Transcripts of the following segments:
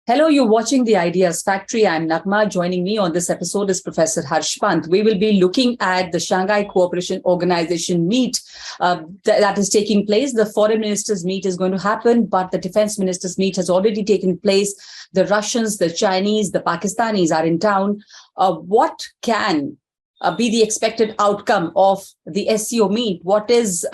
Hello, you're watching The Ideas Factory. I'm Naghma. Joining me on this episode is Professor Pant. We will be looking at the Shanghai Cooperation Organization meet that is taking place. The foreign ministers meet is going to happen, but the defense ministers meet has already taken place. The Russians, the Chinese, the Pakistanis are in town. What can be the expected outcome of the SCO meet? What does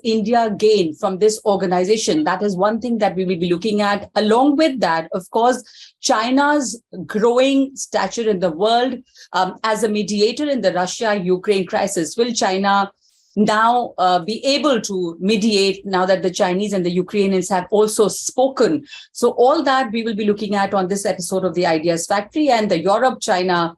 India gain from this organization? That is one thing that we will be looking at. Along with that, of course, China's growing stature in the world as a mediator in the Russia-Ukraine crisis. Will China now be able to mediate now that the Chinese and the Ukrainians have also spoken? So all that we will be looking at on this episode of the Ideas Factory, and the Europe-China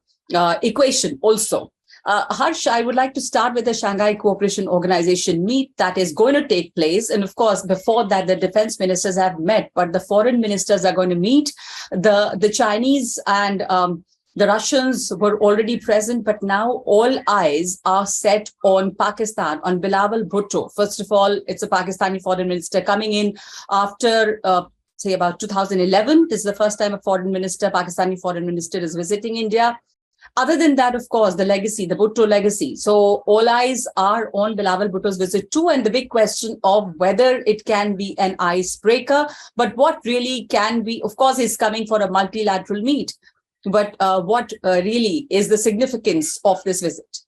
equation also. Harsh, I would like to start with the Shanghai Cooperation Organization meet that is going to take place. And of course, before that, the defense ministers have met, but the foreign ministers are going to meet. The Chinese and the Russians were already present, but now all eyes are set on Pakistan, on Bilawal Bhutto. First of all, it's a Pakistani foreign minister coming in after say about 2011. This is the first time a Pakistani foreign minister is visiting India. Other than that, of course, the legacy, the Bhutto legacy. So all eyes are on Bilawal Bhutto's visit too, and the big question of whether it can be an icebreaker, but what really can be, of course, he's coming for a multilateral meet, but what really is the significance of this visit?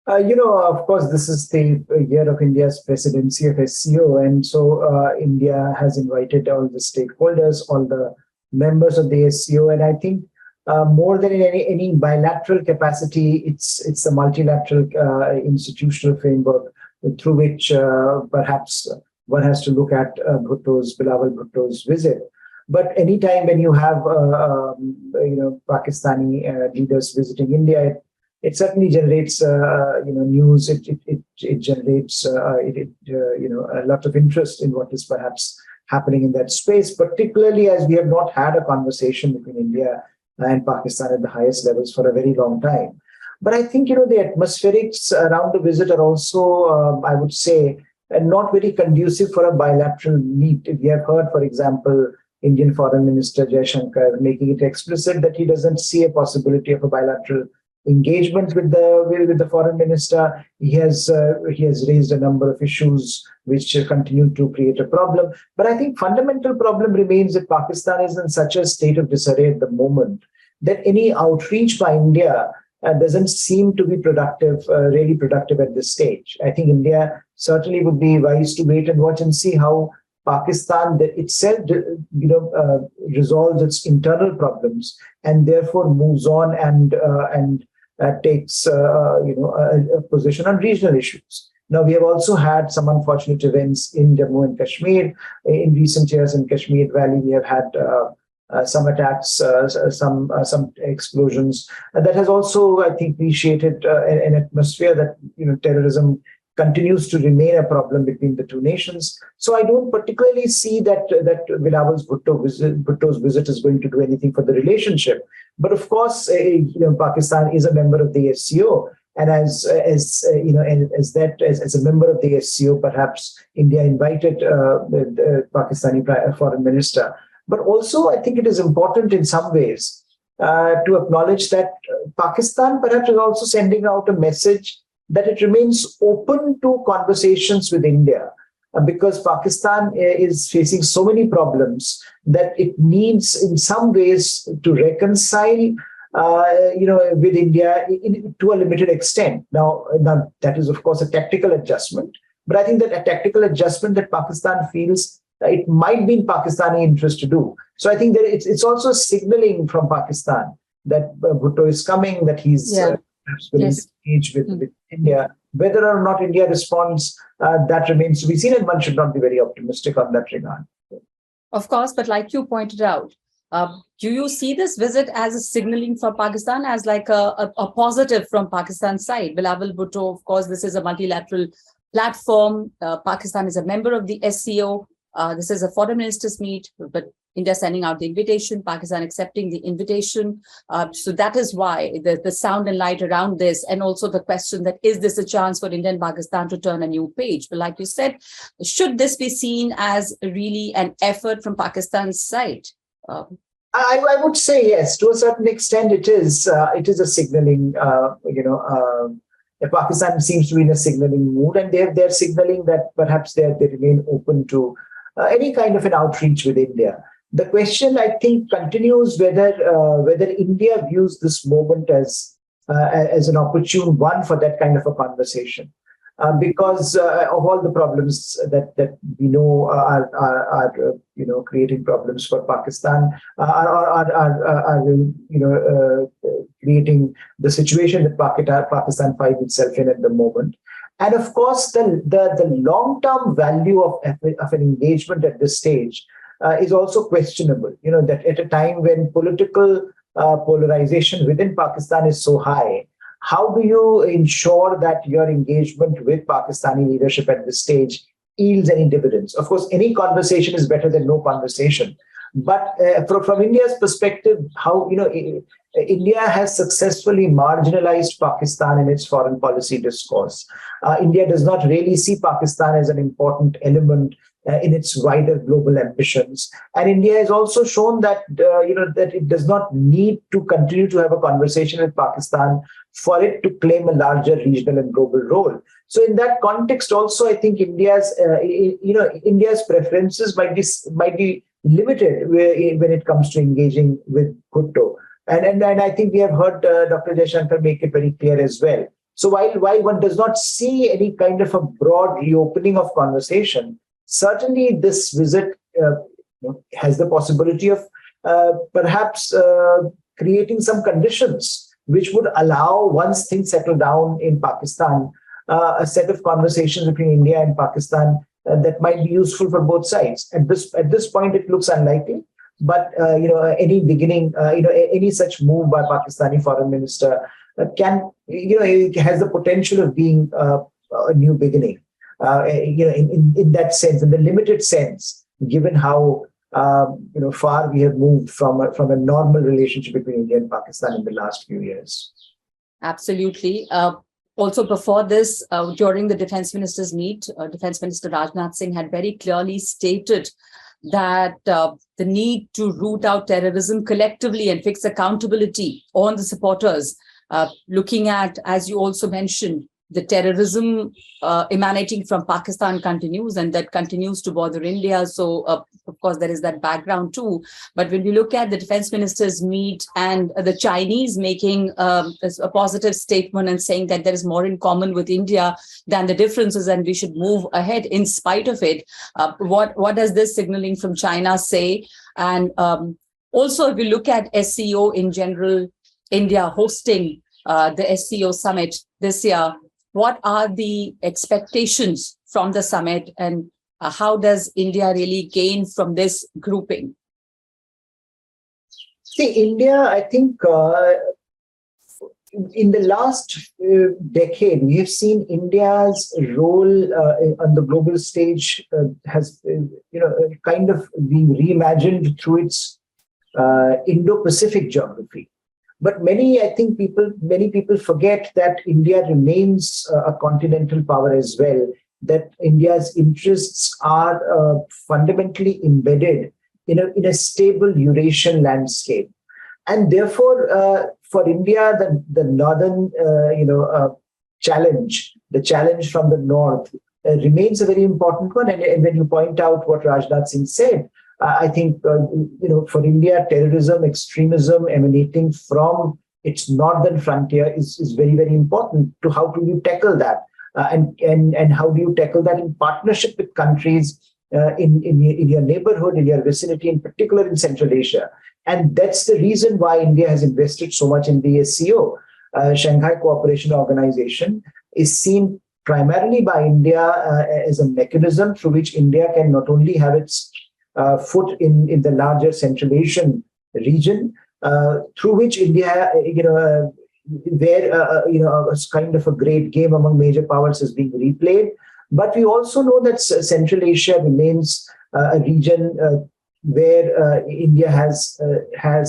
Of course, this is the year of India's presidency of SCO, and so India has invited all the stakeholders, all the members of the SCO, and I think more than in any bilateral capacity, it's a multilateral institutional framework through which perhaps one has to look at Bilawal Bhutto's visit. But anytime when you have Pakistani leaders visiting India, it certainly generates news. It generates a lot of interest in what is perhaps happening in that space, particularly as we have not had a conversation between India and Pakistan at the highest levels for a very long time. But I think, the atmospherics around the visit are also, I would say, not very conducive for a bilateral meet. We have heard, for example, Indian Foreign Minister Jaishankar making it explicit that he doesn't see a possibility of a bilateral engagement with the foreign minister. He has raised a number of issues which continue to create a problem. But I think fundamental problem remains that Pakistan is in such a state of disarray at the moment that any outreach by India doesn't seem to be really productive at this stage. I think India certainly would be wise to wait and watch and see how Pakistan itself, resolves its internal problems and therefore moves on and takes a position on regional issues. Now, we have also had some unfortunate events in Jammu and Kashmir. In recent years in Kashmir Valley, we have had some attacks, some explosions. That has also, I think, created an atmosphere that terrorism continues to remain a problem between the two nations. So I don't particularly see that Bilawal Bhutto's visit is going to do anything for the relationship. But of course, Pakistan is a member of the SCO, and as a member of the SCO, perhaps India invited the Pakistani foreign minister. But also, I think it is important in some ways to acknowledge that Pakistan perhaps is also sending out a message that it remains open to conversations with India, because Pakistan is facing so many problems that it needs in some ways to reconcile with India to a limited extent. Now, that is, of course, a tactical adjustment, but I think that a tactical adjustment that Pakistan feels it might be in Pakistani interest to do. So I think that it's also signaling from Pakistan that Bhutto is coming, that he's perhaps willing to engage with India. Whether or not India responds, that remains to be seen, and one should not be very optimistic on that regard. Of course, but like you pointed out, do you see this visit as a signaling for Pakistan, as like a positive from Pakistan's side? Bilawal Bhutto, of course, this is a multilateral platform. Pakistan is a member of the SCO. This is a foreign ministers meet, but India sending out the invitation, Pakistan accepting the invitation. So that is why the sound and light around this, and also the question that is this a chance for India and Pakistan to turn a new page? But like you said, should this be seen as really an effort from Pakistan's side? I would say yes. To a certain extent, it is a signaling. Pakistan seems to be in a signaling mood, and they're signaling that perhaps they remain open to any kind of an outreach with India. The question, I think, continues whether India views this moment as an opportune one for that kind of a conversation. Because of all the problems that we know are creating problems for Pakistan, are creating the situation that Pakistan finds itself in at the moment. And of course, the long-term value of an engagement at this stage is also questionable. That at a time when political polarization within Pakistan is so high, how do you ensure that your engagement with Pakistani leadership at this stage yields any dividends? Of course, any conversation is better than no conversation. But from India's perspective, how India has successfully marginalized Pakistan in its foreign policy discourse. India does not really see Pakistan as an important element in its wider global ambitions, and India has also shown that that it does not need to continue to have a conversation with Pakistan for it to claim a larger regional and global role. So, in that context, also, I think India's preferences might be limited when it comes to engaging with Bhutto, and I think we have heard Dr. Jaishankar make it very clear as well. So, while one does not see any kind of a broad reopening of conversation, certainly, this visit has the possibility of perhaps creating some conditions which would allow, once things settle down in Pakistan, a set of conversations between India and Pakistan that might be useful for both sides. At this point, it looks unlikely, but any beginning, any such move by Pakistani foreign minister it has the potential of being a new beginning. In that sense, in the limited sense, given how far we have moved from a normal relationship between India and Pakistan in the last few years. Absolutely. Also, before this, during the Defense Ministers' meet, Defense Minister Rajnath Singh had very clearly stated that the need to root out terrorism collectively and fix accountability on the supporters, looking at, as you also mentioned, the terrorism emanating from Pakistan continues, and that continues to bother India. So, of course, there is that background too. But when we look at the defense ministers meet and the Chinese making a positive statement and saying that there is more in common with India than the differences, and we should move ahead in spite of it, what does this signaling from China say? And also, if we look at SCO in general, India hosting the SCO summit this year, what are the expectations from the summit, and how does India really gain from this grouping? See, India, I think in the last decade, we have seen India's role on the global stage has kind of been reimagined through its Indo-Pacific geography. But many people forget that India remains a continental power as well, that India's interests are fundamentally embedded in a stable Eurasian landscape. And therefore, for India, the northern challenge, the challenge from the north, remains a very important one. And when you point out what Rajnath Singh said, I think, for India, terrorism, extremism emanating from its northern frontier is very, very important to how do you tackle that, and how do you tackle that in partnership with countries in your neighborhood, in your vicinity, in particular in Central Asia. And that's the reason why India has invested so much in the SCO. Shanghai Cooperation Organization is seen primarily by India as a mechanism through which India can not only have its foot in the larger Central Asian region, through which India, where a kind of a great game among major powers is being replayed. But we also know that Central Asia remains a region where India has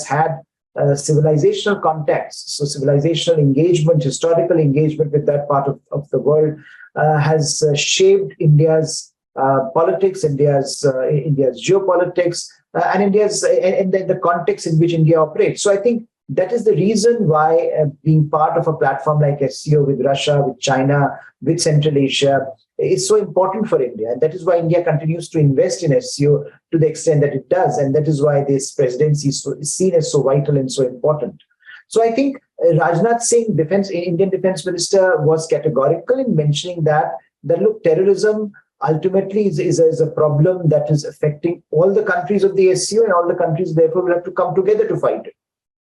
had civilizational contacts. So civilizational engagement, historical engagement with that part of the world has shaped India's politics, India's geopolitics, and India's and then the context in which India operates. So I think that is the reason why being part of a platform like SCO with Russia, with China, with Central Asia is so important for India. And that is why India continues to invest in SCO to the extent that it does. And that is why this presidency is seen as so vital and so important. So I think Rajnath Singh, Indian Defense Minister, was categorical in mentioning that look, terrorism ultimately is a problem that is affecting all the countries of the SCO, and all the countries therefore will have to come together to fight it.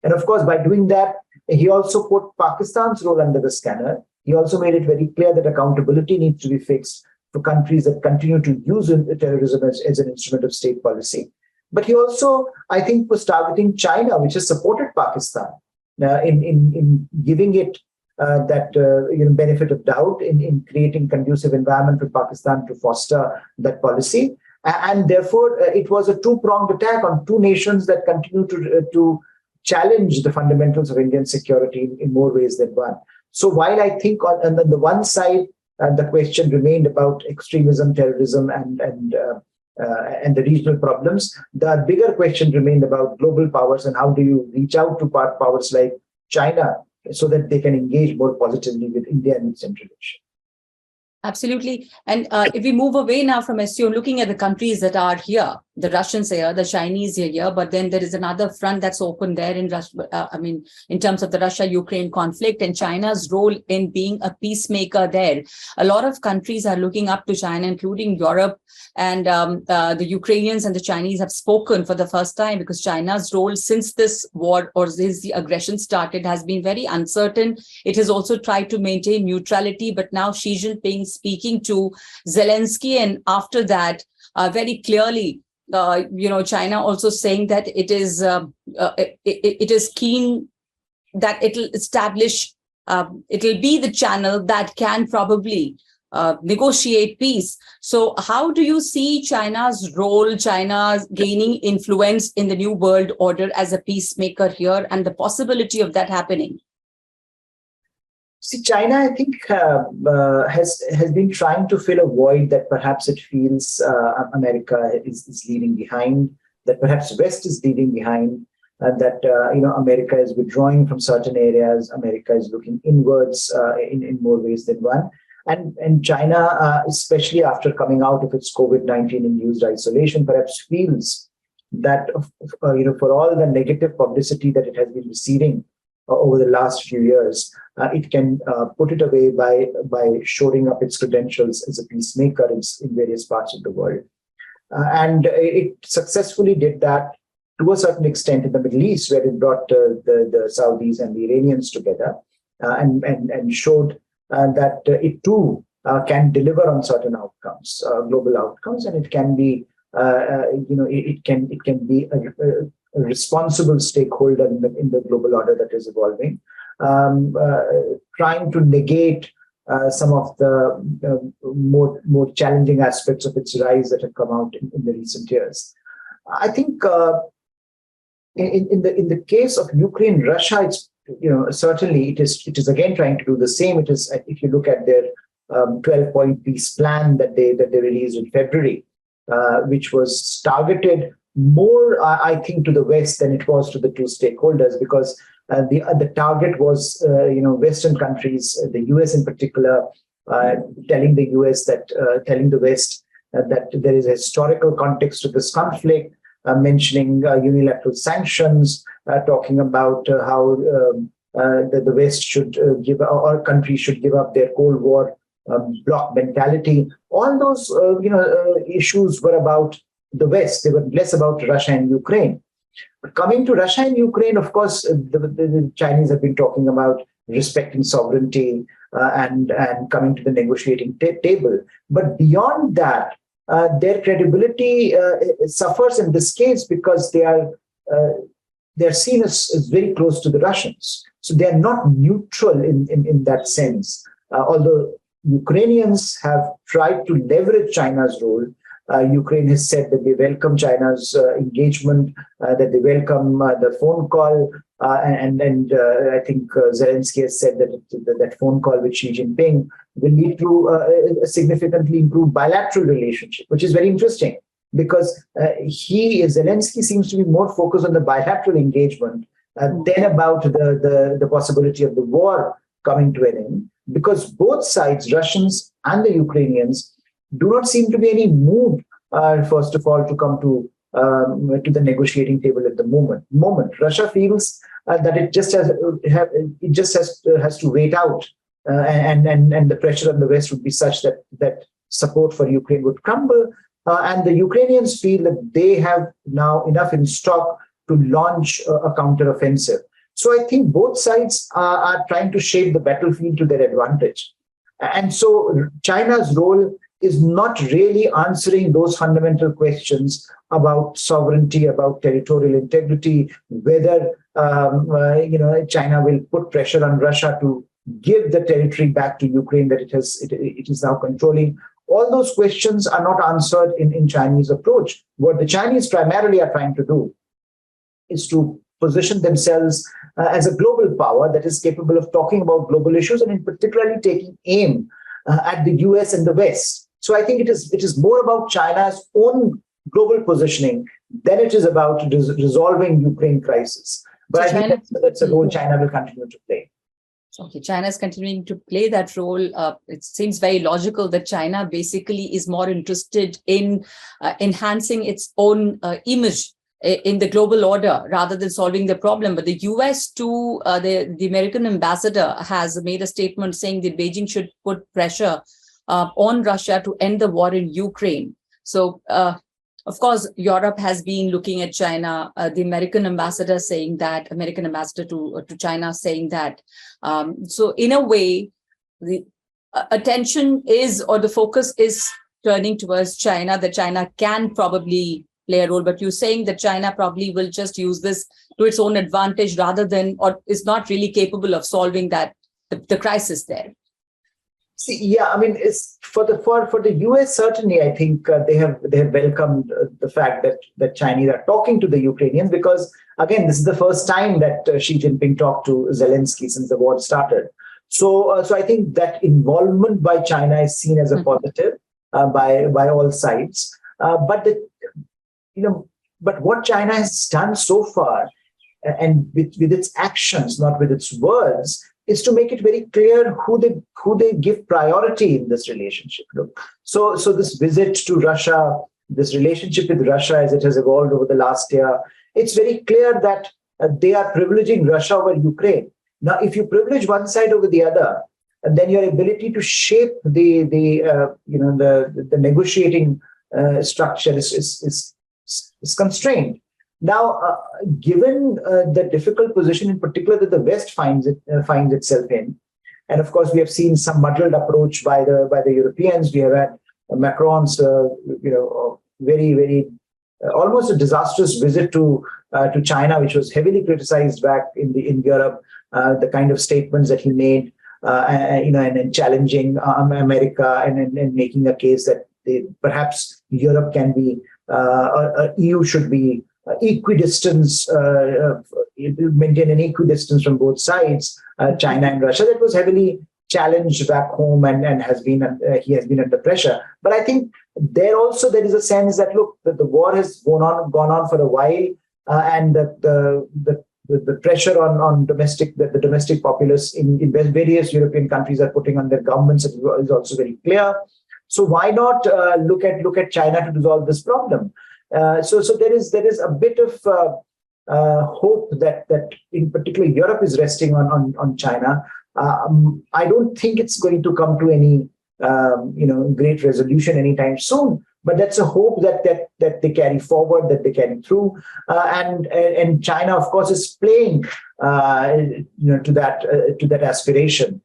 And of course, by doing that, he also put Pakistan's role under the scanner. He also made it very clear that accountability needs to be fixed for countries that continue to use terrorism as an instrument of state policy. But he also, I think, was targeting China, which has supported Pakistan in giving it that benefit of doubt in creating conducive environment for Pakistan to foster that policy. And therefore, it was a two-pronged attack on two nations that continue to challenge the fundamentals of Indian security in more ways than one. So while I think on the one side, the question remained about extremism, terrorism, and the regional problems, the bigger question remained about global powers and how do you reach out to powers like China so that they can engage more positively with India and Central Asia. Absolutely. And if we move away now from SCO, looking at the countries that are here, the Russians are here, the Chinese are here, but then there is another front that's open there in Russia. In terms of the Russia-Ukraine conflict and China's role in being a peacemaker there. A lot of countries are looking up to China, including Europe, and the Ukrainians and the Chinese have spoken for the first time because China's role since this war or since the aggression started has been very uncertain. It has also tried to maintain neutrality, but now Xi Jinping speaking to Zelensky, and after that, very clearly, China also saying that it is keen that it'll establish, it'll be the channel that can probably negotiate peace. So how do you see China's role, China's gaining influence in the new world order as a peacemaker here and the possibility of that happening? See, China, I think, has been trying to fill a void that perhaps it feels America is leaving behind, that perhaps West is leaving behind, and that America is withdrawing from certain areas. America is looking inwards in more ways than one. And China, especially after coming out of its COVID-19 induced isolation, perhaps feels that for all the negative publicity that it has been receiving over the last few years, it can put it away by shoring up its credentials as a peacemaker in various parts of the world. And it successfully did that to a certain extent in the Middle East, where it brought the Saudis and the Iranians together and showed that it too can deliver on certain outcomes, global outcomes, and it can be, it can be a responsible stakeholder in the global order that is evolving, trying to negate some of the more challenging aspects of its rise that have come out in the recent years. I think in the case of Ukraine, Russia, it's certainly it is again trying to do the same. It is, if you look at their 12-point peace plan that they released in February, which was targeted more, I think, to the West than it was to the two stakeholders, because the target was, Western countries, the US in particular, telling the US that, telling the West that there is a historical context to this conflict, mentioning unilateral sanctions, talking about how the West should or countries should give up their Cold War bloc mentality. All those, issues were about the West. They were less about Russia and Ukraine. But coming to Russia and Ukraine, of course, the Chinese have been talking about respecting sovereignty and coming to the negotiating table. But beyond that, their credibility suffers in this case because they're seen as very close to the Russians. So they are not neutral in that sense. Although Ukrainians have tried to leverage China's role, Ukraine has said that they welcome China's engagement, that they welcome the phone call, and I think Zelensky has said that phone call with Xi Jinping will lead to a significantly improved bilateral relationship, which is very interesting because Zelensky seems to be more focused on the bilateral engagement than about the possibility of the war coming to an end, because both sides, Russians and the Ukrainians, do not seem to be any mood, first of all, to come to the negotiating table at the moment. Russia feels that it just has to wait out, and the pressure on the West would be such that support for Ukraine would crumble, and the Ukrainians feel that they have now enough in stock to launch a counteroffensive. So I think both sides are trying to shape the battlefield to their advantage. And so China's role is not really answering those fundamental questions about sovereignty, about territorial integrity, whether China will put pressure on Russia to give the territory back to Ukraine that it is now controlling. All those questions are not answered in Chinese approach. What the Chinese primarily are trying to do is to position themselves as a global power that is capable of talking about global issues, and in particularly taking aim at the US and the West. So I think it is more about China's own global positioning than it is about resolving Ukraine crisis. But so I think that's a role China will continue to play. Okay, China is continuing to play that role. It seems very logical that China basically is more interested in enhancing its own image in the global order rather than solving the problem. But the US too, the American ambassador has made a statement saying that Beijing should put pressure on Russia to end the war in Ukraine. So, of course, Europe has been looking at China. The American ambassador to China saying that. So in a way, the attention is, or the focus is turning towards China, that China can probably play a role, but you're saying that China probably will just use this to its own advantage rather than, or is not really capable of solving the crisis there. See, yeah, I mean, it's for the US, certainly, I think they have welcomed the fact that Chinese are talking to the Ukrainians, because again, this is the first time that Xi Jinping talked to Zelensky since the war started. So I think that involvement by China is seen as a positive by all sides. But what China has done so far, and with its actions, not with its words, is to make it very clear who they give priority in this relationship. So this visit to Russia, this relationship with Russia as it has evolved over the last year, it's very clear that they are privileging Russia over Ukraine. Now, if you privilege one side over the other, and then your ability to shape the negotiating structure is constrained. Now, given the difficult position in particular that the West finds itself in, and of course we have seen some muddled approach by the Europeans. We have had Macron's very, very almost a disastrous visit to China, which was heavily criticized back in Europe. The kind of statements that he made, and challenging America and making a case that perhaps Europe can be, EU should be equidistance, maintain an equidistance from both sides, China and Russia. That was heavily challenged back home, and he has been under pressure. But I think there is a sense that that the war has gone on for a while, and that the pressure on the domestic populace in various European countries are putting on their governments is also very clear. So why not look at China to resolve this problem? So there is a bit of hope that in particular Europe is resting on China. I don't think it's going to come to any great resolution anytime soon, but that's a hope that they carry forward, that they carry through, and China, of course, is playing to that aspiration,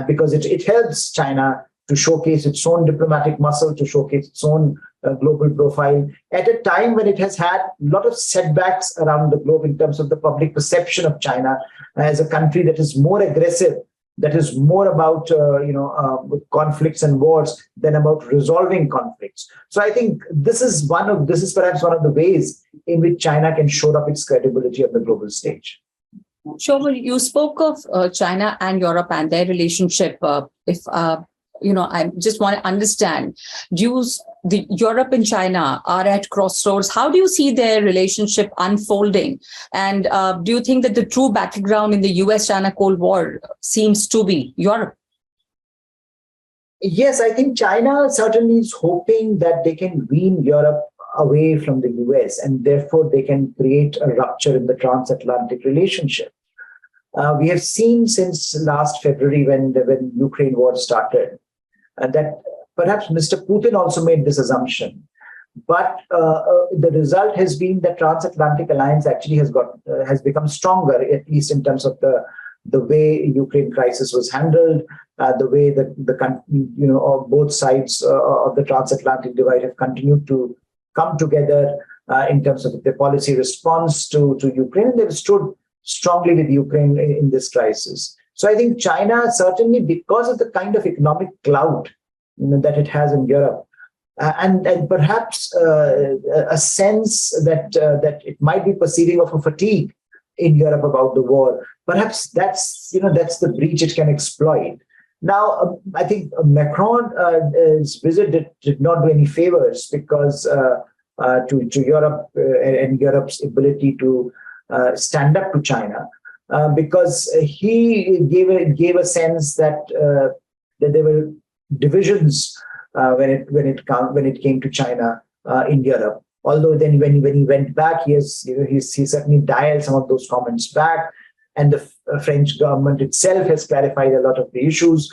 because it helps China to showcase its own diplomatic muscle, to showcase its own global profile at a time when it has had a lot of setbacks around the globe in terms of the public perception of China as a country that is more aggressive, that is more about conflicts and wars than about resolving conflicts. So I think this is perhaps one of the ways in which China can shore up its credibility on the global stage. Sure. You spoke of China and Europe and their relationship. I just want to understand, the Europe and China are at crossroads. How do you see their relationship unfolding? And do you think that the true battleground in the US-China Cold War seems to be Europe? Yes, I think China certainly is hoping that they can wean Europe away from the US, and therefore they can create a rupture in the transatlantic relationship. We have seen since last February when Ukraine war started that perhaps Mr. Putin also made this assumption. But the result has been that transatlantic alliance actually has become stronger, at least in terms of the way Ukraine crisis was handled, the way that both sides of the transatlantic divide have continued to come together in terms of the policy response to Ukraine, and they've stood strongly with Ukraine in this crisis. So I think China, certainly because of the kind of economic clout that it has in Europe, and perhaps a sense that it might be perceiving of a fatigue in Europe about the war, perhaps that's the breach it can exploit. Now, I think Macron's visit did not do any favors because to Europe and Europe's ability to stand up to China, because he gave a sense that there were divisions when it came to China in Europe. Although then when he went back, he certainly dialed some of those comments back, and the French government itself has clarified a lot of the issues.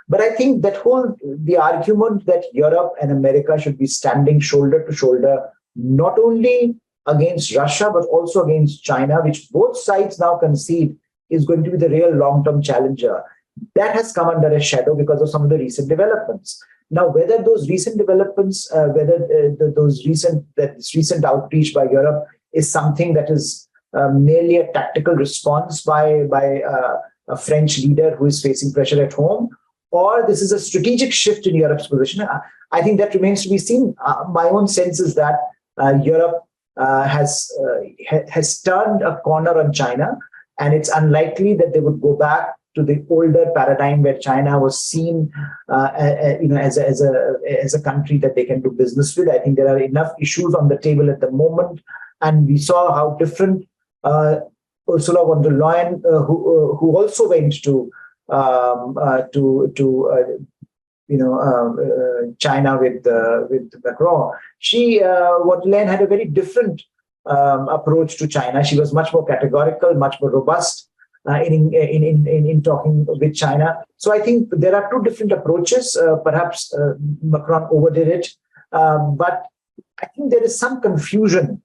But I think the argument that Europe and America should be standing shoulder to shoulder, not only against Russia, but also against China, which both sides now concede is going to be the real long-term challenger, that has come under a shadow because of some of the recent developments. Now, whether those recent developments, this recent outreach by Europe is something that is merely a tactical response by a French leader who is facing pressure at home, or this is a strategic shift in Europe's position, I think that remains to be seen. My own sense is that Europe has turned a corner on China, and it's unlikely that they would go back to the older paradigm where China was seen as a country that they can do business with. I think there are enough issues on the table at the moment, and we saw how different Ursula von der Leyen, who also went to China with Macron. Von der Leyen had a very different approach to China. She was much more categorical, much more robust in talking with China. So I think there are two different approaches. Perhaps Macron overdid it, but I think there is some confusion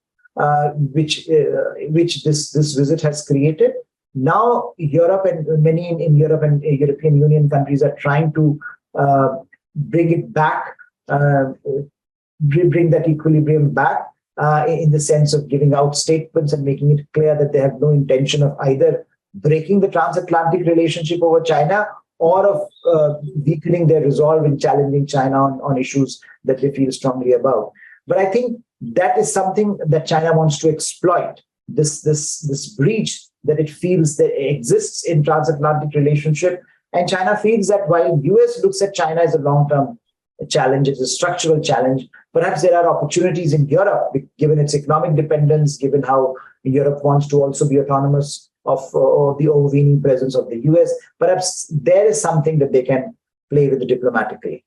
which this visit has created. Now Europe and many in Europe and European Union countries are trying to bring it back, bring that equilibrium back in the sense of giving out statements and making it clear that they have no intention of either breaking the transatlantic relationship over China or of weakening their resolve in challenging China on issues that they feel strongly about. But I think that is something that China wants to exploit, this breach that it feels that exists in transatlantic relationship. And China feels that while US looks at China as a long-term challenge, it's a structural challenge, perhaps there are opportunities in Europe, given its economic dependence, given how Europe wants to also be autonomous of the overweening presence of the US. Perhaps there is something that they can play with diplomatically.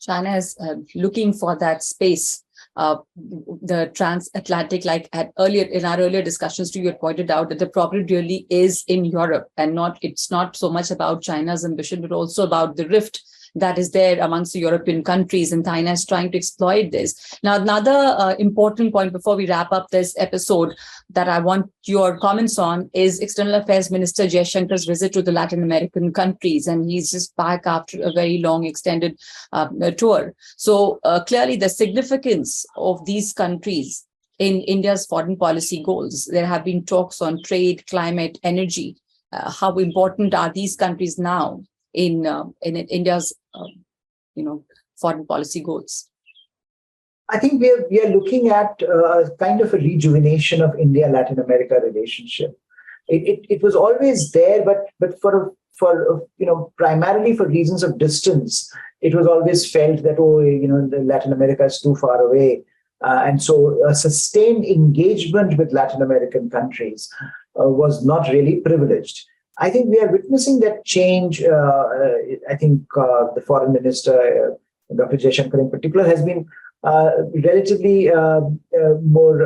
China is looking for that space. The transatlantic, like in our earlier discussions too, you had pointed out that the problem really is in Europe, and it's not so much about China's ambition, but also about the rift that is there amongst the European countries, and China is trying to exploit this. Now, another important point before we wrap up this episode that I want your comments on is External Affairs Minister Jaishankar's visit to the Latin American countries, and he's just back after a very long extended tour. So clearly the significance of these countries in India's foreign policy goals. There have been talks on trade, climate, energy. How important are these countries now in India's foreign policy goals? I think we are looking at kind of a rejuvenation of India-Latin America relationship. It was always there, but for primarily for reasons of distance, it was always felt that, Latin America is too far away. And so a sustained engagement with Latin American countries was not really privileged. I think we are witnessing that change. I think the foreign minister, Dr. Jaishankar in particular, has been relatively more,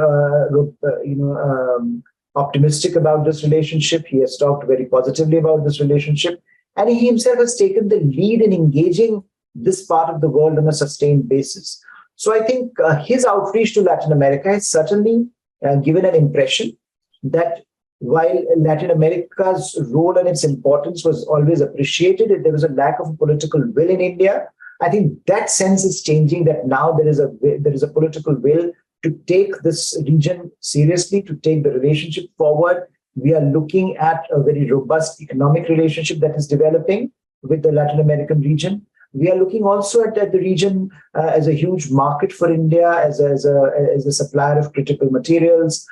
optimistic about this relationship. He has talked very positively about this relationship. And he himself has taken the lead in engaging this part of the world on a sustained basis. So I think his outreach to Latin America has certainly given an impression that while Latin America's role and its importance was always appreciated, there was a lack of political will in India. I think that sense is changing, that now there is a political will to take this region seriously, to take the relationship forward. We are looking at a very robust economic relationship that is developing with the Latin American region. We are looking also at the region as a huge market for India, as a supplier of critical materials.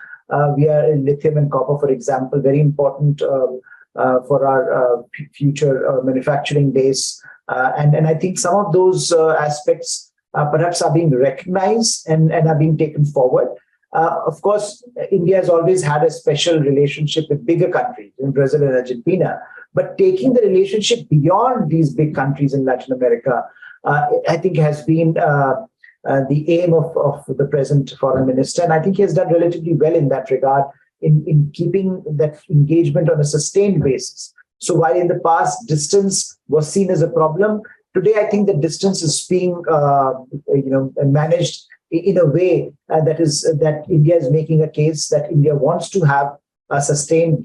We are in lithium and copper, for example, very important for our future manufacturing base. And I think some of those aspects perhaps are being recognized and are being taken forward. Of course, India has always had a special relationship with bigger countries, in Brazil and Argentina. But taking the relationship beyond these big countries in Latin America, I think has been the aim of the present foreign minister. And I think he has done relatively well in that regard, in keeping that engagement on a sustained basis. So while in the past distance was seen as a problem, today I think the distance is being managed in a way that India is making a case that India wants to have a sustained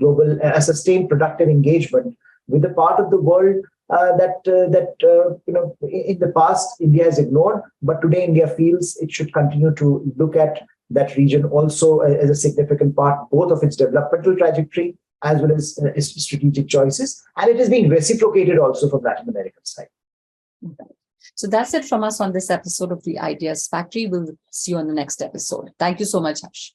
productive engagement with a part of the world that in the past India has ignored, but today India feels it should continue to look at that region also as a significant part, both of its developmental trajectory as well as its strategic choices, and it is being reciprocated also from Latin American side. So that's it from us on this episode of the Ideas Factory. We'll see you on the next episode. Thank you so much, Harsh.